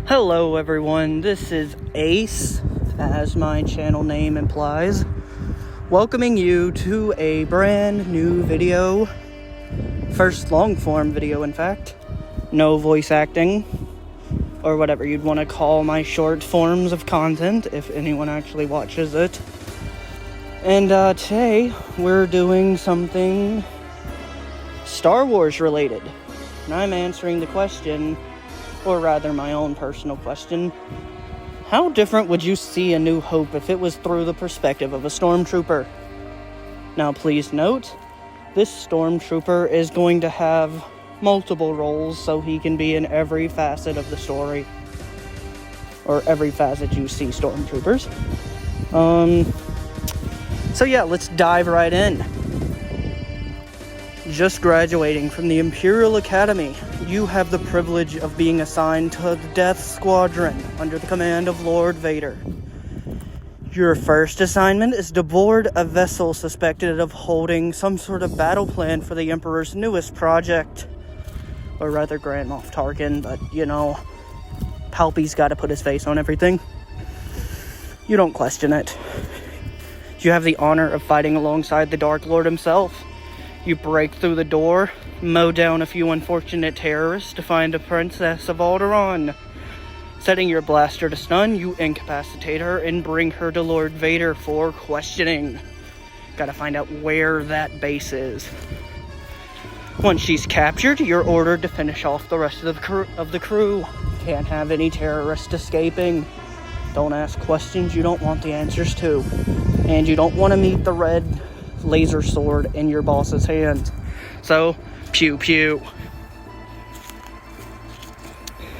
Hello everyone, this is Ace, as my channel name implies, welcoming you to a brand new video, first long form video in fact, no voice acting, or whatever you'd want to call my short forms of content, if anyone actually watches it. And today, we're doing something Star Wars related, and I'm answering the question, or rather my own personal question, how different would you see A New Hope if it was through the perspective of a Stormtrooper? Now please note, this Stormtrooper is going to have multiple roles, so he can be in every facet of the story, or every facet you see Stormtroopers. So yeah, let's dive right in. Just graduating from the Imperial Academy, you have the privilege of being assigned to the Death Squadron under the command of Lord Vader. Your first assignment is to board a vessel suspected of holding some sort of battle plan for the Emperor's newest project. Or rather, Grand Moff Tarkin, but you know, Palpy's got to put his face on everything. You don't question it. You have the honor of fighting alongside the Dark Lord himself. You break through the door, mow down a few unfortunate terrorists to find a princess of Alderaan. Setting your blaster to stun, you incapacitate her and bring her to Lord Vader for questioning. Gotta find out where that base is. Once she's captured, you're ordered to finish off the rest of the crew. Can't have any terrorists escaping. Don't ask questions you don't want the answers to. And you don't want to meet the red laser sword in your boss's hand. So, pew pew.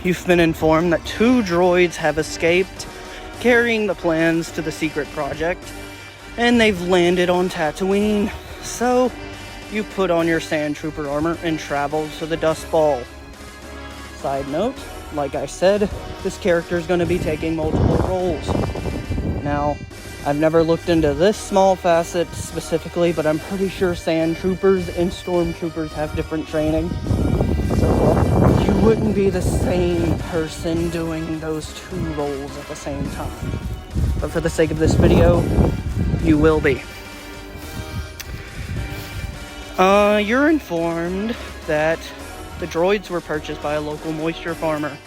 You've been informed that 2 droids have escaped, carrying the plans to the secret project, and they've landed on Tatooine. So, you put on your Sand Trooper armor and travel to the Dust Ball. Side note, like I said, this character is going to be taking multiple roles. Now, I've never looked into this small facet specifically, but I'm pretty sure Sand Troopers and Stormtroopers have different training. So you wouldn't be the same person doing those 2 roles at the same time. But for the sake of this video, you will be. You're informed that the droids were purchased by a local moisture farmer.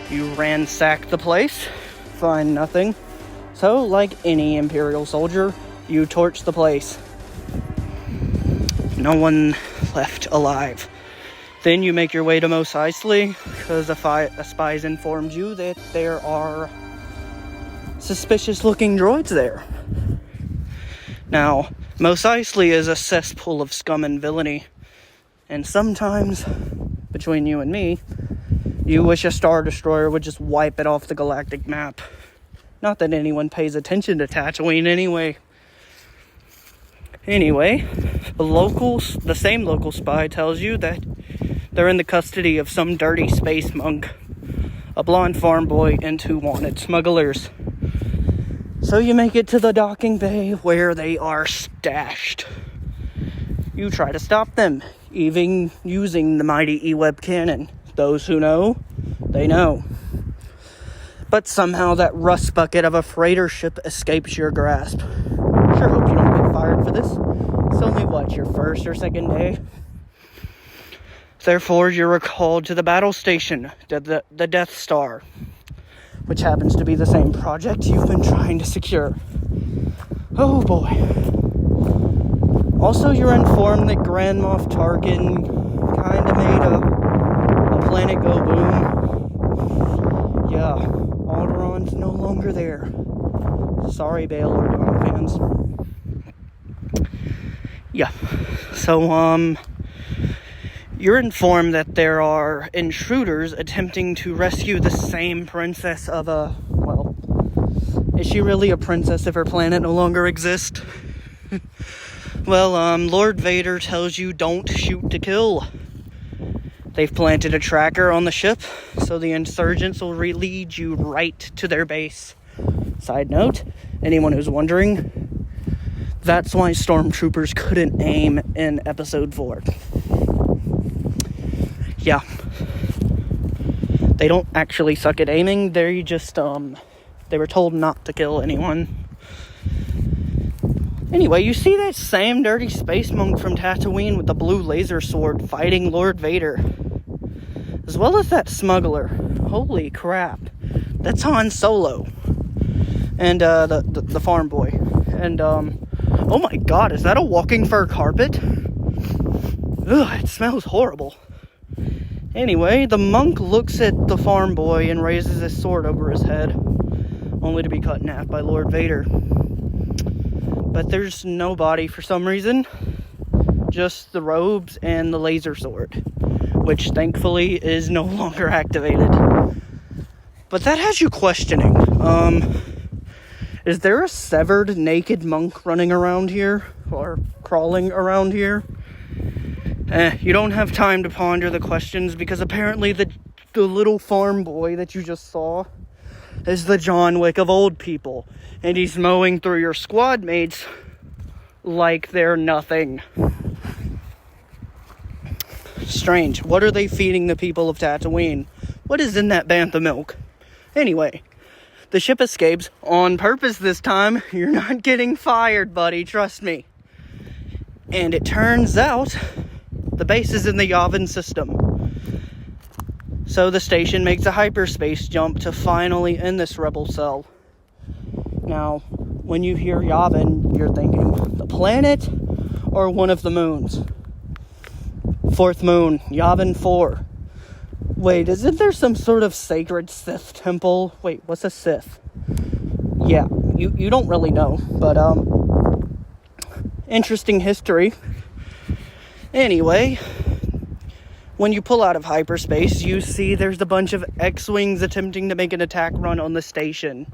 You ransack the place, find nothing. So, like any Imperial soldier, you torch the place. No one left alive. Then you make your way to Mos Eisley, because a spy's informed you that there are suspicious-looking droids there. Now, Mos Eisley is a cesspool of scum and villainy, and sometimes, between you and me, you wish a Star Destroyer would just wipe it off the galactic map. Not that anyone pays attention to Tatooine anyway. Anyway, the same local spy tells you that they're in the custody of some dirty space monk, a blonde farm boy, and 2 wanted smugglers. So you make it to the docking bay where they are stashed. You try to stop them, even using the mighty E-Web cannon. Those who know, they know. But somehow that rust bucket of a freighter ship escapes your grasp. Sure hope you don't get fired for this. It's only, your first or second day? Therefore, you're recalled to the battle station, the Death Star, which happens to be the same project you've been trying to secure. Oh boy. Also, you're informed that Grand Moff Tarkin kinda made a planet go boom. Yeah, Alderaan's no longer there. Sorry, Bail Organa fans. Yeah, so, you're informed that there are intruders attempting to rescue the same princess of is she really a princess if her planet no longer exists? Well, Lord Vader tells you don't shoot to kill. They've planted a tracker on the ship, so the insurgents will lead you right to their base. Side note, anyone who's wondering, that's why Stormtroopers couldn't aim in Episode 4. Yeah. They don't actually suck at aiming. They just, they were told not to kill anyone. Anyway, you see that same dirty space monk from Tatooine with the blue laser sword fighting Lord Vader. As well as that smuggler. Holy crap. That's Han Solo. And, the farm boy. And, oh my god, is that a walking fur carpet? Ugh, it smells horrible. Anyway, the monk looks at the farm boy and raises his sword over his head, only to be cut in half by Lord Vader. But there's no body for some reason, just the robes and the laser sword, which thankfully is no longer activated. But that has you questioning, is there a severed naked monk running around here, or crawling around here? You don't have time to ponder the questions, because apparently the little farm boy that you just saw is the John Wick of old people. And he's mowing through your squad mates like they're nothing. Strange. What are they feeding the people of Tatooine? What is in that bantha milk? Anyway, the ship escapes on purpose this time. You're not getting fired, buddy. Trust me. And it turns out the base is in the Yavin system. So the station makes a hyperspace jump to finally end this rebel cell. Now, when you hear Yavin, you're thinking, the planet or one of the moons? Fourth moon, Yavin 4. Wait, isn't there some sort of sacred Sith temple? Wait, what's a Sith? Yeah, you don't really know, but, interesting history. Anyway, when you pull out of hyperspace, you see there's a bunch of X-Wings attempting to make an attack run on the station.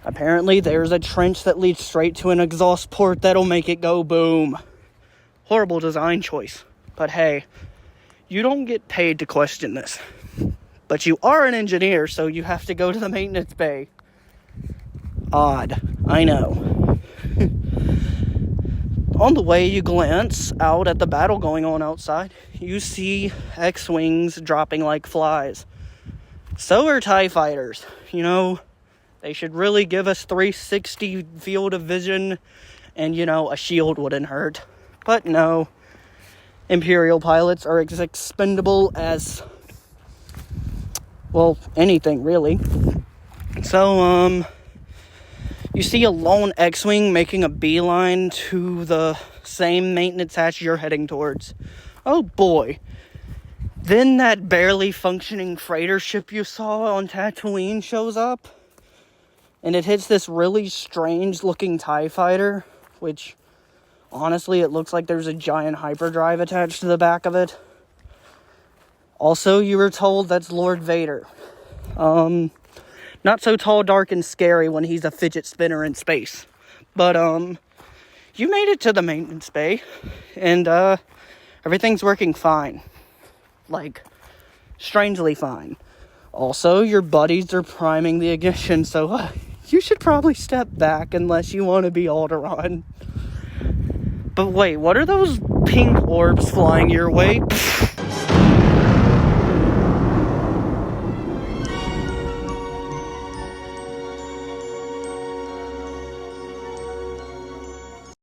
Apparently, there's a trench that leads straight to an exhaust port that'll make it go boom. Horrible design choice. But hey, you don't get paid to question this. But you are an engineer, so you have to go to the maintenance bay. Odd, I know. On the way, you glance out at the battle going on outside. You see X-Wings dropping like flies. So are TIE fighters. You know, they should really give us 360 field of vision, and, you know, a shield wouldn't hurt. But no. Imperial pilots are as expendable as, well, anything, really. So, you see a lone X-Wing making a beeline to the same maintenance hatch you're heading towards. Oh boy. Then that barely functioning freighter ship you saw on Tatooine shows up. And it hits this really strange looking TIE fighter, which honestly it looks like there's a giant hyperdrive attached to the back of it. Also, you were told that's Lord Vader. Not so tall, dark, and scary when he's a fidget spinner in space. But, you made it to the maintenance bay, and, everything's working fine. Like, strangely fine. Also, your buddies are priming the ignition, so, you should probably step back unless you want to be Alderaan. But wait, what are those pink orbs flying your way?